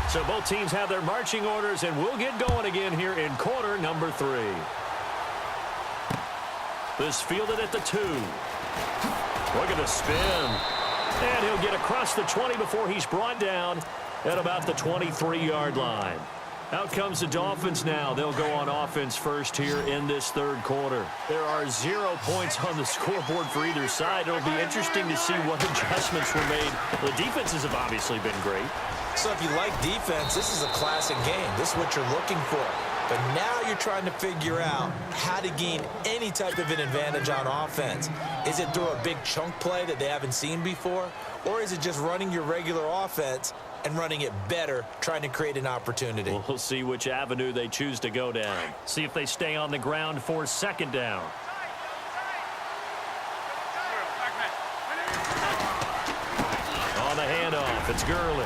So both teams have their marching orders, and we'll get going again here in quarter number 3. This fielded at the 2. Look at the spin. And he'll get across the 20 before he's brought down at about the 23-yard line. Out comes the Dolphins now. They'll go on offense first here in this third quarter. There are 0 points on the scoreboard for either side. It'll be interesting to see what adjustments were made. The defenses have obviously been great. So if you like defense, this is a classic game. This is what you're looking for. But now you're trying to figure out how to gain any type of an advantage on offense. Is it through a big chunk play that they haven't seen before? Or is it just running your regular offense and running it better, trying to create an opportunity? We'll see which avenue they choose to go down. See if they stay on the ground for second down. On the handoff, it's Gurley.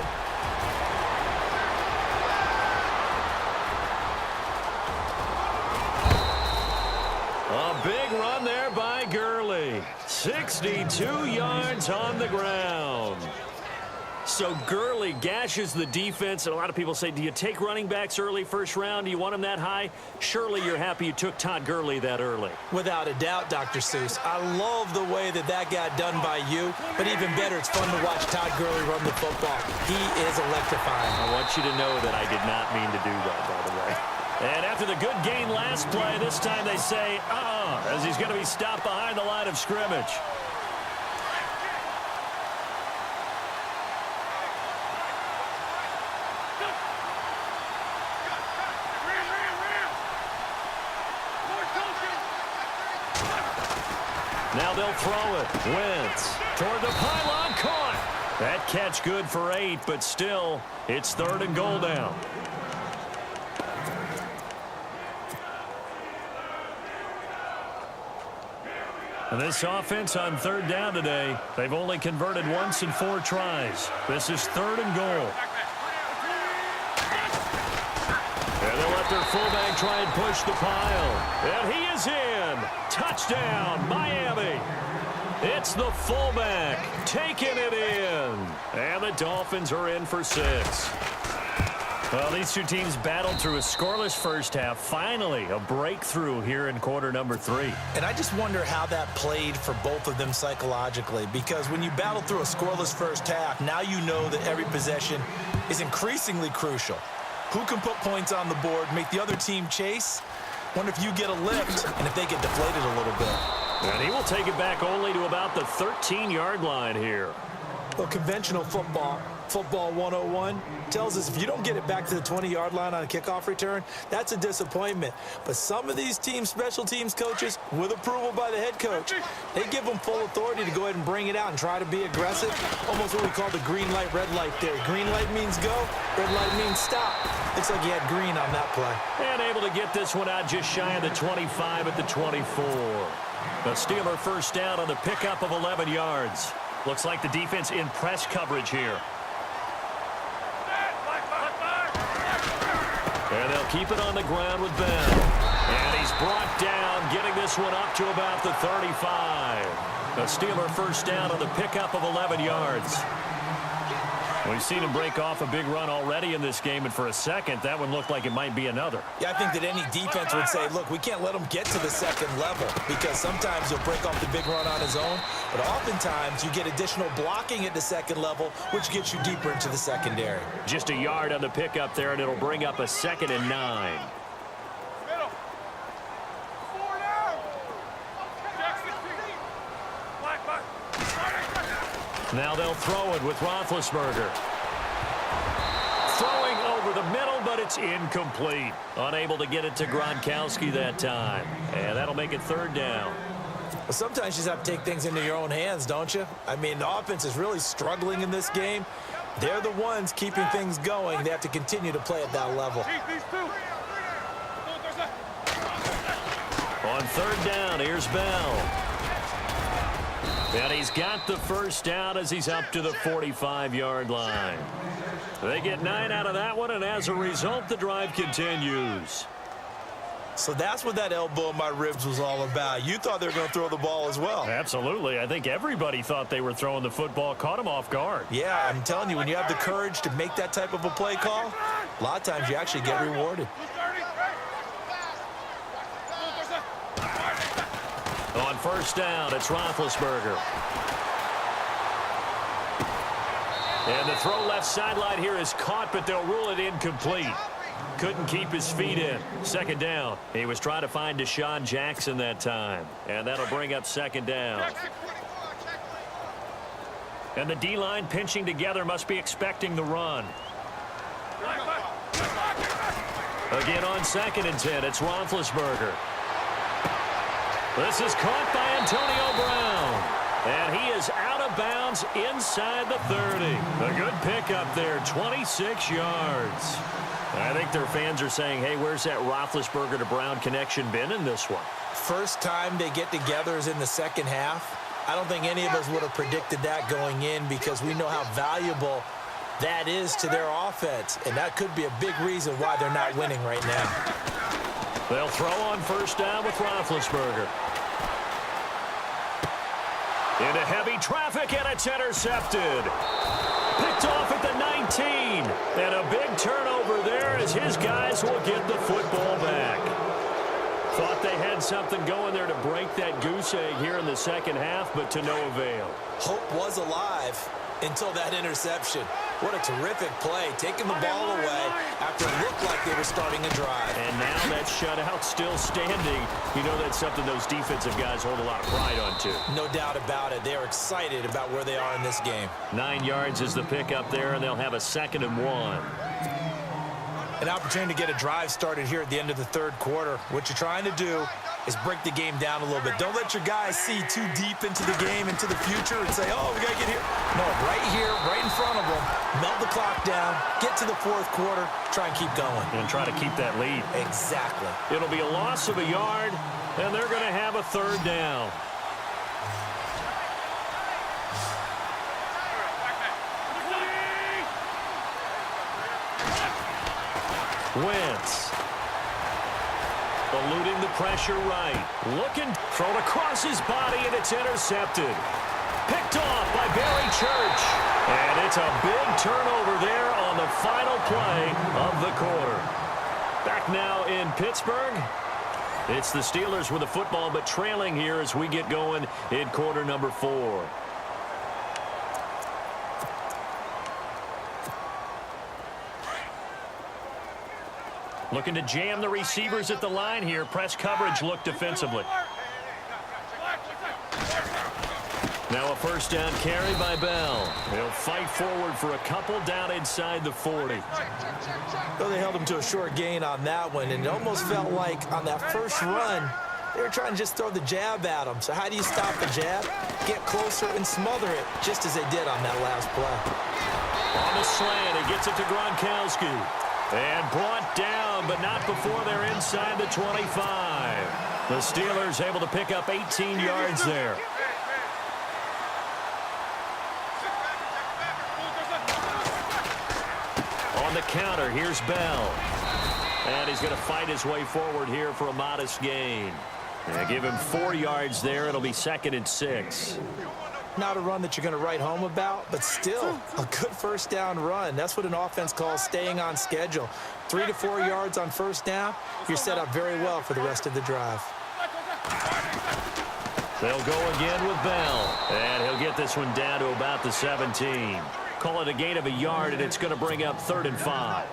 A big run there by Gurley. 62 yards on the ground. So Gurley gashes the defense, and a lot of people say, do you take running backs early first round? Do you want them that high? Surely you're happy you took Todd Gurley that early. Without a doubt, Dr. Seuss. I love the way that got done by you, but even better, it's fun to watch Todd Gurley run the football. He is electrifying. I want you to know that I did not mean to do that, by the way. And after the good gain last play, this time they say, as he's going to be stopped behind the line of scrimmage. Now they'll throw it. Wentz toward the pylon, caught. That catch good for 8, but still, it's 3rd and goal down. And this offense on 3rd down today, they've only converted once in 4 tries. This is 3rd and goal. And they'll let their fullback try and push the pile. And he is in. Touchdown, Miami. It's the fullback taking it in. And the Dolphins are in for 6. Well, these two teams battled through a scoreless first half. Finally, a breakthrough here in quarter number 3. And I just wonder how that played for both of them psychologically, because when you battle through a scoreless first half, now you know that every possession is increasingly crucial. Who can put points on the board, make the other team chase? Wonder if you get a lift and if they get deflated a little bit. And he will take it back only to about the 13-yard line here. Well, conventional football 101, tells us if you don't get it back to the 20-yard line on a kickoff return, that's a disappointment. But some of these teams, special teams coaches, with approval by the head coach, they give them full authority to go ahead and bring it out and try to be aggressive. Almost what we call the green light, red light theory. Green light means go, red light means stop. Looks like he had green on that play. And able to get this one out just shy of the 25 at the 24. The Steeler first down on the pickup of 11 yards. Looks like the defense in press coverage here. And they'll keep it on the ground with Bell. And he's brought down, getting this one up to about the 35. The Steeler first down on the pickup of 11 yards. We've seen him break off a big run already in this game, and for a second, that one looked like it might be another. Yeah, I think that any defense would say, look, we can't let him get to the second level, because sometimes he'll break off the big run on his own, but oftentimes you get additional blocking at the second level, which gets you deeper into the secondary. Just a yard on the pickup there, and it'll bring up a 2nd and 9. Now they'll throw it with Roethlisberger. Throwing over the middle, but it's incomplete. Unable to get it to Gronkowski that time. And that'll make it 3rd down. Well, sometimes you just have to take things into your own hands, don't you? I mean, the offense is really struggling in this game. They're the ones keeping things going. They have to continue to play at that level. On 3rd down, here's Bell. And he's got the first down as he's up to the 45-yard line. They get 9 out of that one, and as a result, the drive continues. So that's what that elbow in my ribs was all about. You thought they were going to throw the ball as well. Absolutely. I think everybody thought they were throwing the football, caught him off guard. Yeah, I'm telling you, when you have the courage to make that type of a play call, a lot of times you actually get rewarded. On first down, it's Roethlisberger. And the throw left sideline here is caught, but they'll rule it incomplete. Couldn't keep his feet in. Second down. He was trying to find Deshaun Jackson that time. And that'll bring up second down. And the D-line pinching together must be expecting the run. Again on 2nd and 10, it's Roethlisberger. This is caught by Antonio Brown. And he is out of bounds inside the 30. A good pickup there, 26 yards. I think their fans are saying, hey, where's that Roethlisberger to Brown connection been in this one? First time they get together is in the second half. I don't think any of us would have predicted that going in because we know how valuable that is to their offense. And that could be a big reason why they're not winning right now. They'll throw on first down with Roethlisberger. Into heavy traffic, and it's intercepted. Picked off at the 19. And a big turnover there as his guys will get the football back. Thought they had something going there to break that goose egg here in the second half, but to no avail. Hope was alive until that interception. What a terrific play, taking the ball away after it looked like they were starting a drive. And now that shutout still standing. You know that's something those defensive guys hold a lot of pride on, too. No doubt about it. They are excited about where they are in this game. 9 yards is the pickup there, and they'll have a 2nd and 1. An opportunity to get a drive started here at the end of the third quarter. What you're trying to do is break the game down a little bit. Don't let your guys see too deep into the game, into the future, and say, oh, we got to get here. No, right here, right in front of them, melt the clock down, get to the fourth quarter, try and keep going. And try to keep that lead. Exactly. It'll be a loss of a yard, and they're going to have a third down. Wentz. Eluding the pressure right. Looking, thrown across his body, and it's intercepted. Picked off by Barry Church. And it's a big turnover there on the final play of the quarter. Back now in Pittsburgh. It's the Steelers with the football, but trailing here as we get going in quarter number 4. Looking to jam the receivers at the line here. Press coverage look defensively. Now a first down carry by Bell. He'll fight forward for a couple down inside the 40. Well, they held him to a short gain on that one, and it almost felt like on that first run, they were trying to just throw the jab at him. So how do you stop the jab? Get closer and smother it, just as they did on that last play. On the slant, he gets it to Gronkowski. And brought down, but not before they're inside the 25. The Steelers able to pick up 18 yards there. On the counter, here's Bell. And he's going to fight his way forward here for a modest gain. And give him 4 yards there. It'll be 2nd and 6. Not a run that you're going to write home about, but still a good first down run. That's what an offense calls staying on schedule. 3 to 4 yards on first down, you're set up very well for the rest of the drive. They'll go again with Bell, and he'll get this one down to about the 17. Call it a gain of a yard, and it's going to bring up 3rd and 5.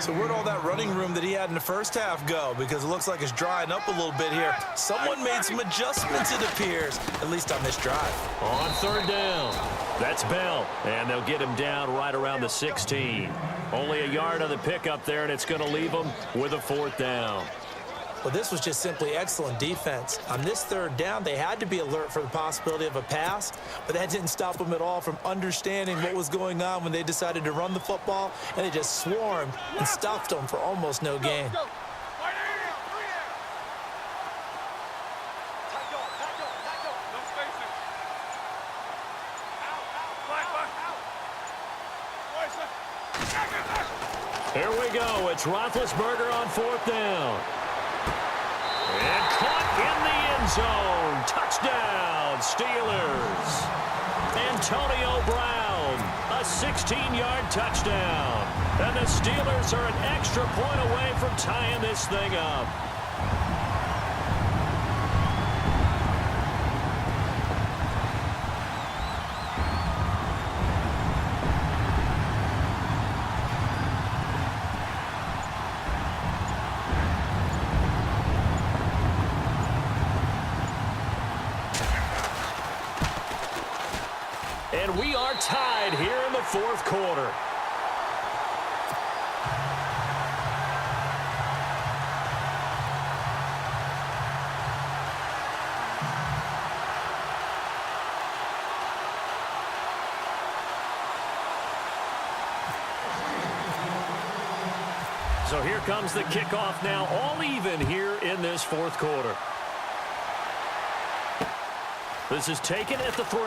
So where'd all that running room that he had in the first half go? Because it looks like it's drying up a little bit here. Someone made some adjustments, it appears, at least on this drive. On 3rd down, that's Bell, and they'll get him down right around the 16. Only a yard on the pickup there, and it's going to leave him with a 4th down. Well, this was just simply excellent defense. On this 3rd down, they had to be alert for the possibility of a pass, but that didn't stop them at all from understanding what was going on when they decided to run the football, and they just swarmed and stuffed them for almost no gain. Here we go. It's Roethlisberger on 4th down. And caught in the end zone. Touchdown, Steelers. Antonio Brown, a 16-yard touchdown. And the Steelers are an extra point away from tying this thing up. And we are tied here in the fourth quarter. So here comes the kickoff now, all even here in this fourth quarter. This is taken at the 3.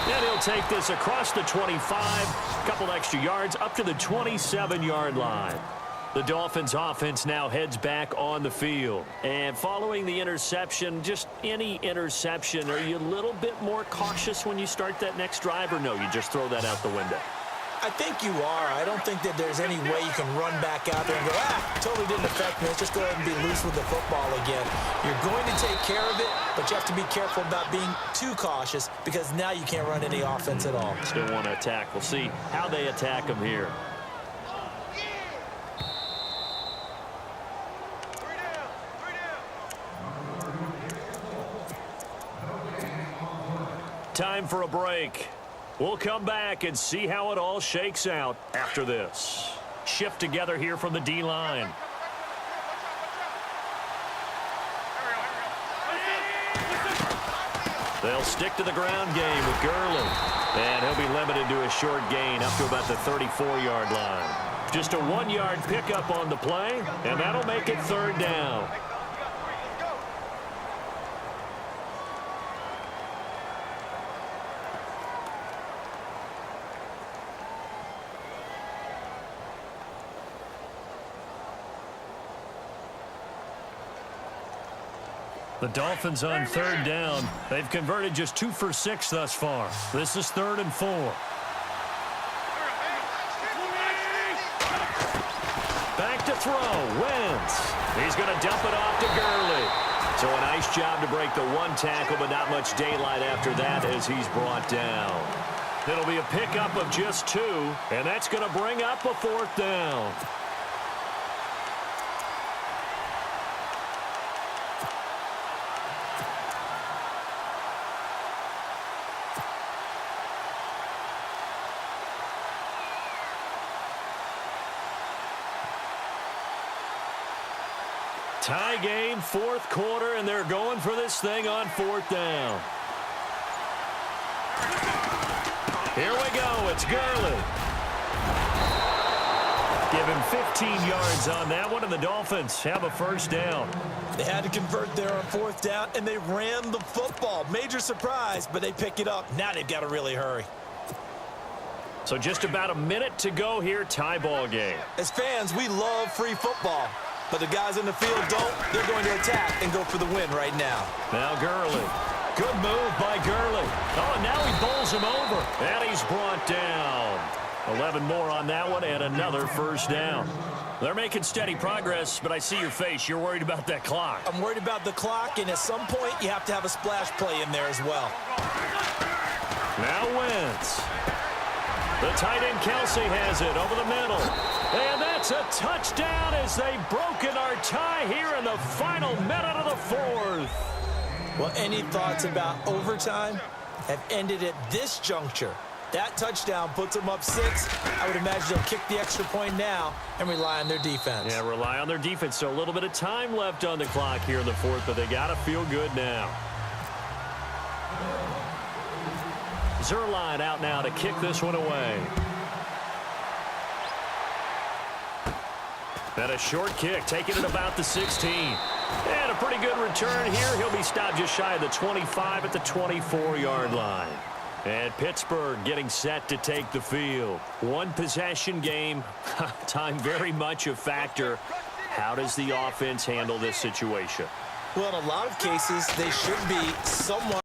And he'll take this across the 25, a couple extra yards, up to the 27-yard line. The Dolphins offense now heads back on the field. And following the interception, just any interception, are you a little bit more cautious when you start that next drive, or no, you just throw that out the window? I think you are. I don't think that there's any way you can run back out there and go, totally didn't affect me. Let's just go ahead and be loose with the football again. You're going to take care of it, but you have to be careful about being too cautious because now you can't run any offense at all. Still want to attack. We'll see how they attack them here. Time for a break. We'll come back and see how it all shakes out after this. Shift together here from the D-line. They'll stick to the ground game with Gurley. And he'll be limited to a short gain up to about the 34-yard line. Just a 1-yard pickup on the play, and that'll make it 3rd down. The Dolphins on 3rd down. They've converted just 2 for 6 thus far. This is 3rd and 4. Back to throw. Wentz. He's going to dump it off to Gurley. So a nice job to break the 1 tackle, but not much daylight after that as he's brought down. It'll be a pickup of just 2, and that's going to bring up a 4th down. Tie game, 4th quarter, and they're going for this thing on 4th down. Here we go. It's Gurley. Give him 15 yards on that one, and the Dolphins have a 1st down. They had to convert there on 4th down, and they ran the football. Major surprise, but they pick it up. Now they've got to really hurry. So just about a minute to go here, tie ball game. As fans, we love free football. But the guys in the field don't. They're going to attack and go for the win right now. Now Gurley. Good move by Gurley. Oh, and now he bowls him over. And he's brought down. 11 more on that one and another 1st down. They're making steady progress, but I see your face. You're worried about that clock. I'm worried about the clock, and at some point you have to have a splash play in there as well. Now Wentz. The tight end Kelsey has it over the middle. And that's a touchdown as they've broken our tie here in the final minute of the 4th. Well, any thoughts about overtime have ended at this juncture. That touchdown puts them up 6. I would imagine they'll kick the extra point now and rely on their defense. Yeah, rely on their defense. So a little bit of time left on the clock here in the 4th, but they got to feel good now. Zerline out now to kick this one away. And a short kick, taking it about the 16. And a pretty good return here. He'll be stopped just shy of the 25 at the 24-yard line. And Pittsburgh getting set to take the field. 1 possession game. Time very much a factor. How does the offense handle this situation? Well, in a lot of cases, they should be somewhat